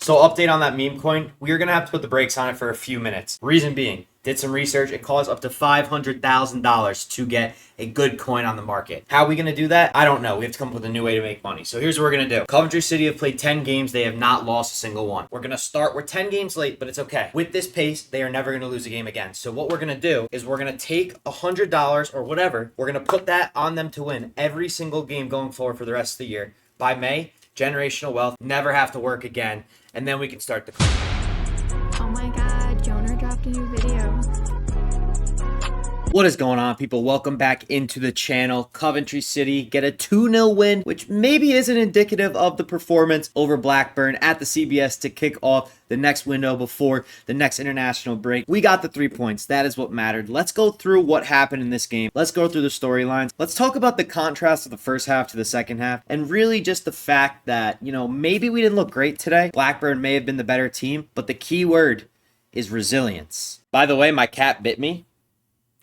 So update on that meme coin. We are going to have to put the brakes on it for a few minutes. Reason being, did some research. It costs up to $500,000 to get a good coin on the market. How are we going to do that? I don't know. We have to come up with a new way to make money. So here's what we're going to do. Coventry City have played 10 games. They have not lost a single one. We're going to start. We're 10 games late, but it's okay. With this pace, they are never going to lose a game again. So what we're going to do is we're going to take $100 or whatever. We're going to put that on them to win every single game going forward for the rest of the year. By May, generational wealth, never have to work again. And then we can start the... Oh my god, Joner dropped a new video. What is going on, people? Welcome back into the channel. Coventry City get a 2-0 win, which maybe isn't indicative of the performance over Blackburn at the CBS to kick off the next window before the next international break. We got the 3 points. That is what mattered. Let's go through what happened in this game. Let's go through the storylines. Let's talk about the contrast of the first half to the second half, and really just the fact that, you know, maybe we didn't look great today. Blackburn may have been the better team, but the key word is resilience. By the way, my cat bit me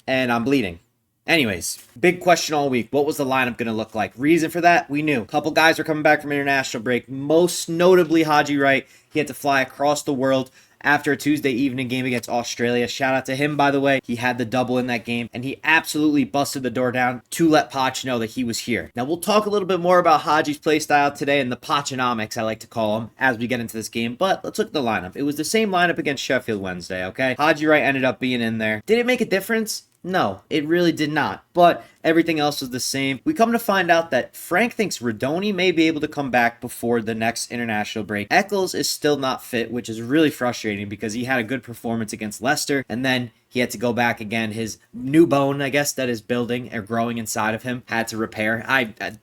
and I'm bleeding. Anyways, big question all week. What was the lineup going to look like? Reason for that, we knew. A couple guys were coming back from international break, most notably Haji Wright. He had to fly across the world after a Tuesday evening game against Australia. Shout out to him, by the way. He had the double in that game, and he absolutely busted the door down to let Poch know that he was here. Now, we'll talk a little bit more about Haji's play style today and the Pochonomics, I like to call him, as we get into this game. But let's look at the lineup. It was the same lineup against Sheffield Wednesday, okay? Haji Wright ended up being in there. Did it make a difference? No, it really did not. But everything else was the same. We come to find out that Frank thinks Rodoni may be able to come back before the next international break. Eccles is still not fit, which is really frustrating because he had a good performance against Leicester, and then he had to go back again. His new bone, I guess, that is building or growing inside of him had to repair.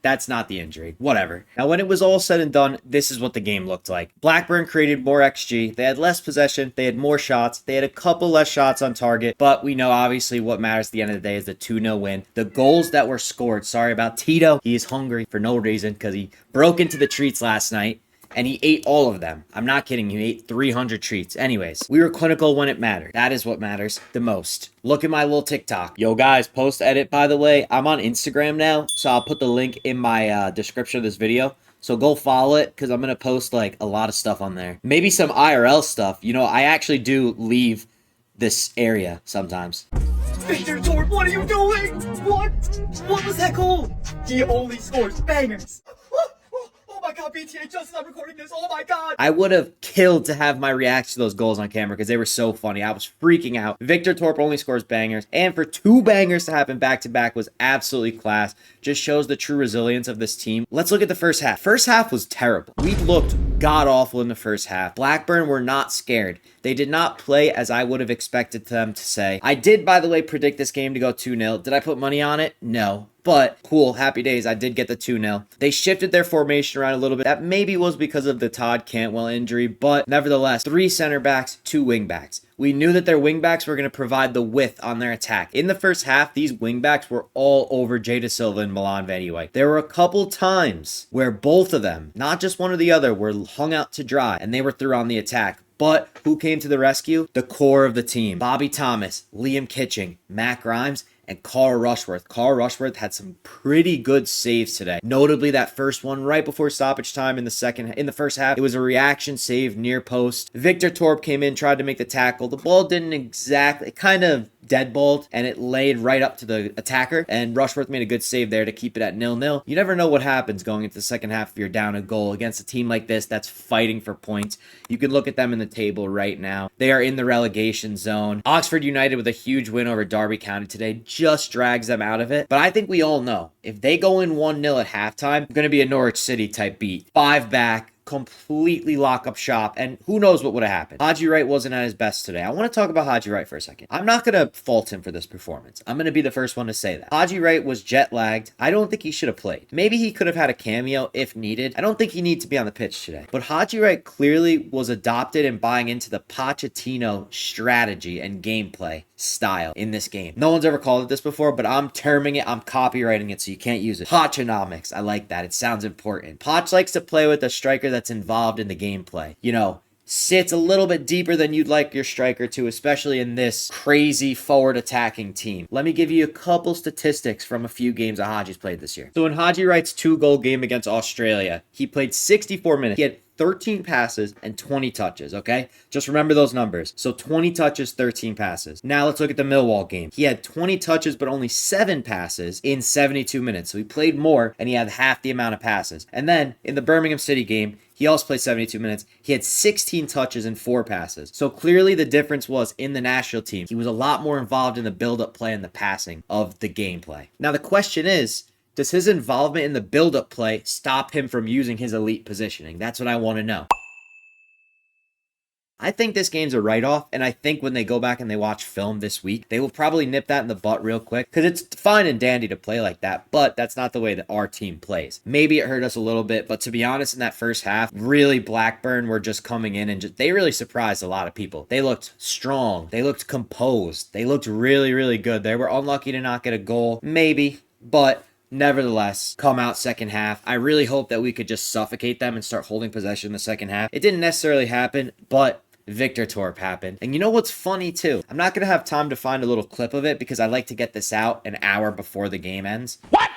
That's not the injury. Whatever. Now, when it was all said and done, this is what the game looked like. Blackburn created more XG. They had less possession. They had more shots. They had a couple less shots on target. But we know, obviously, what matters at the end of the day is the 2-0 win. The goals that were scored. Sorry about Tito. He is hungry for no reason because he broke into the treats last night. And he ate all of them. I'm not kidding. He ate 300 treats. Anyways, we were clinical when it mattered. That is what matters the most. Look at my little TikTok. Yo, guys, post edit, by the way. I'm on Instagram now, so I'll put the link in my description of this video. So go follow it, because I'm going to post, like, a lot of stuff on there. Maybe some IRL stuff. You know, I actually do leave this area sometimes. Victor Torp, what are you doing? What was that goal? He only scores bangers. Oh my god, BTA Justin, I'm recording this. Oh my god. I would have killed to have my reaction to those goals on camera because they were so funny. I was freaking out. Victor Torp only scores bangers, and for 2 bangers to happen back to back was absolutely class. Just shows the true resilience of this team. Let's look at the first half. First half was terrible. We looked god awful in the first half. Blackburn were not scared. They did not play as I would have expected them to say. I did, by the way, predict this game to go 2-0. Did I put money on it? No. But cool, happy days. I did get the 2-0. They shifted their formation around a little bit. That maybe was because of the Todd Cantwell injury, but nevertheless, 3 center backs, 2 wing backs. We knew that their wingbacks were going to provide the width on their attack. In the first half, these wingbacks were all over Jada Silva and Milan Van Ewijk. There were a couple times where both of them, not just one or the other, were hung out to dry, and they were through on the attack. But who came to the rescue? The core of the team. Bobby Thomas, Liam Kitching, Matt Grimes, and Carl Rushworth. Carl Rushworth had some pretty good saves today. Notably, that first one right before stoppage time in the first half. It was a reaction save near post. Victor Torp came in, tried to make the tackle. The ball didn't exactly, kind of deadballed, and it laid right up to the attacker, and Rushworth made a good save there to keep it at 0-0. You never know what happens going into the second half if you're down a goal against a team like this that's fighting for points. You can look at them in the table right now. They are in the relegation zone. Oxford United with a huge win over Derby County today just drags them out of it, but I think we all know if they go in 1-0 at halftime, it's going to be a Norwich City type beat. 5 back, completely lock up shop, and who knows what would have happened. Haji Wright wasn't at his best today. I want to talk about Haji Wright for a second. I'm not going to fault him for this performance. I'm going to be the first one to say that. Haji Wright was jet lagged. I don't think he should have played. Maybe he could have had a cameo if needed. I don't think he needs to be on the pitch today. But Haji Wright clearly was adopted and buying into the Pochettino strategy and gameplay style in this game. No one's ever called it this before, but I'm terming it, I'm copywriting it so you can't use it. Pochonomics. I like that. It sounds important. Poch likes to play with a striker that's involved in the gameplay. You know, sits a little bit deeper than you'd like your striker to, especially in this crazy forward attacking team. Let me give you a couple statistics from a few games that Haji's played this year. So in Haji Wright's 2-goal game against Australia, he played 64 minutes. He had 13 passes and 20 touches, okay? Just remember those numbers. So 20 touches, 13 passes. Now let's look at the Millwall game. He had 20 touches, but only 7 passes in 72 minutes. So he played more, and he had half the amount of passes. And then in the Birmingham City game, he also played 72 minutes. He had 16 touches and 4 passes. So clearly the difference was in the national team. He was a lot more involved in the build-up play and the passing of the gameplay. Now the question is, does his involvement in the build-up play stop him from using his elite positioning? That's what I want to know. I think this game's a write-off, and I think when they go back and they watch film this week, they will probably nip that in the butt real quick, because it's fine and dandy to play like that, but that's not the way that our team plays. Maybe it hurt us a little bit, but to be honest, in that first half, really Blackburn were just coming in and they really surprised a lot of people. They looked strong. They looked composed. They looked really, really good. They were unlucky to not get a goal, maybe, but nevertheless, come out second half. I really hope that we could just suffocate them and start holding possession in the second half. It didn't necessarily happen, but Victor Torp happened. And you know what's funny too? I'm not going to have time to find a little clip of it because I like to get this out an hour before the game ends. What?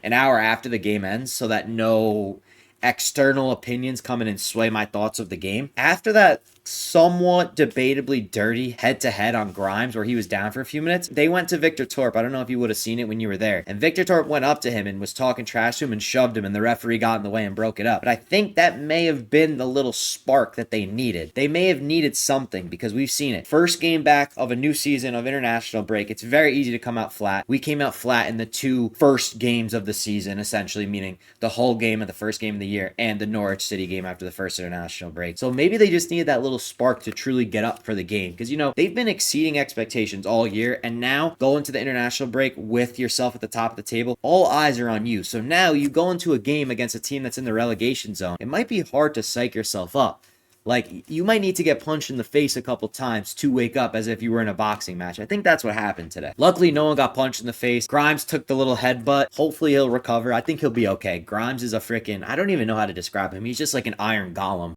An hour after the game ends so that no external opinions come in and sway my thoughts of the game. After that somewhat debatably dirty head-to-head on Grimes where he was down for a few minutes, they went to Victor Torp. I don't know if you would have seen it when you were there. And Victor Torp went up to him and was talking trash to him and shoved him, and the referee got in the way and broke it up. But I think that may have been the little spark that they needed. They may have needed something because we've seen it. First game back of a new season of international break, it's very easy to come out flat. We came out flat in the 2 first games of the season, essentially, meaning the whole game of the first game of the year and the Norwich City game after the first international break. So maybe they just needed that little spark to truly get up for the game, because you know they've been exceeding expectations all year, and now go into the international break with yourself at the top of the table. All eyes are on you. So now you go into a game against a team that's in the relegation zone. It might be hard to psych yourself up. Like, you might need to get punched in the face a couple times to wake up as if you were in a boxing match. I think that's what happened today. Luckily, no one got punched in the face. Grimes took the little headbutt. Hopefully, he'll recover. I think he'll be okay. Grimes is a freaking, I don't even know how to describe him. He's just like an iron golem.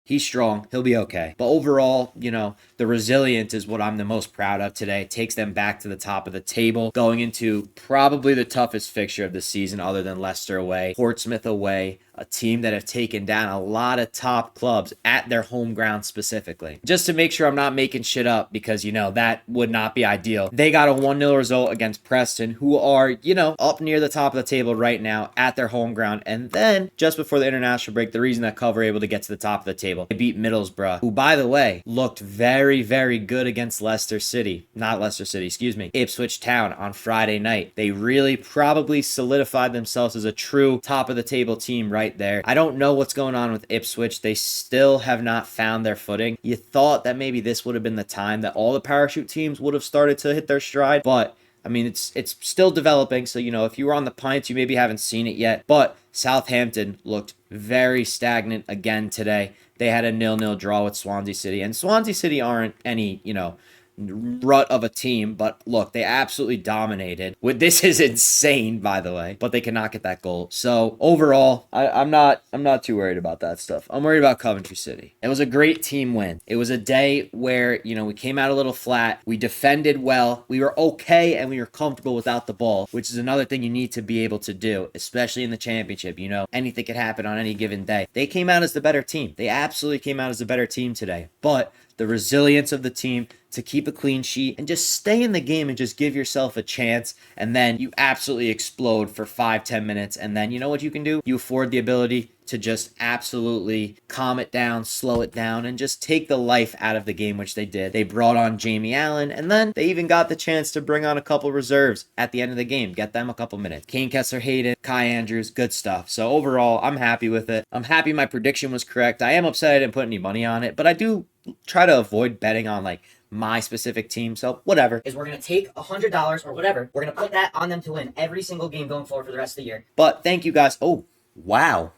He's strong. He'll be okay. But overall, you know, the resilience is what I'm the most proud of today. It takes them back to the top of the table, going into probably the toughest fixture of the season other than Leicester away, Portsmouth away, a team that have taken down a lot of top clubs at their home ground specifically. Just to make sure I'm not making shit up, because, you know, that would not be ideal. They got a 1-0 result against Preston, who are, you know, up near the top of the table right now at their home ground. And then, just before the international break, the reason that Cov were able to get to the top of the table, they beat Middlesbrough, who, by the way, looked very, very good against Leicester City. Not Leicester City, excuse me. Ipswich Town on Friday night. They really probably solidified themselves as a true top of the table team right there. I don't know what's going on with Ipswich. They still have not found their footing. You thought that maybe this would have been the time that all the parachute teams would have started to hit their stride, but I mean, it's still developing. So, you know, if you were on the Pints, you maybe haven't seen it yet. But Southampton looked very stagnant again today. They had a 0-0 draw with Swansea City. And Swansea City aren't any, you know, rut of a team, but look, they absolutely dominated. This is insane, by the way, but they cannot get that goal. So overall, I'm not too worried about that stuff. I'm worried about Coventry City. It was a great team win. It was a day where, you know, we came out a little flat. We defended well. We were okay, and we were comfortable without the ball, which is another thing you need to be able to do, especially in the championship. You know, anything could happen on any given day. They came out as the better team. They absolutely came out as the better team today, but the resilience of the team to keep a clean sheet and just stay in the game and just give yourself a chance, and then you absolutely explode for 5-10 minutes, and then you know what you can do? You afford the ability to just absolutely calm it down, slow it down, and just take the life out of the game, which they did. They brought on Jamie Allen, and then they even got the chance to bring on a couple reserves at the end of the game, get them a couple minutes. Kane Kessler-Hayden, Kai Andrews, good stuff. So overall, I'm happy with it. I'm happy my prediction was correct. I am upset I didn't put any money on it, but I do try to avoid betting on like my specific team, so whatever. Is we're going to take $100 or whatever, we're going to put that on them to win every single game going forward for the rest of the year. But thank you guys. Oh, wow.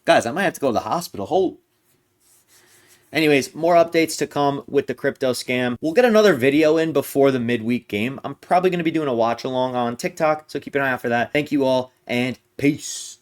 Guys, I might have to go to the hospital. Anyways, more updates to come with the crypto scam. We'll get another video in before the midweek game. I'm probably going to be doing a watch along on TikTok, so keep an eye out for that. Thank you all, and peace.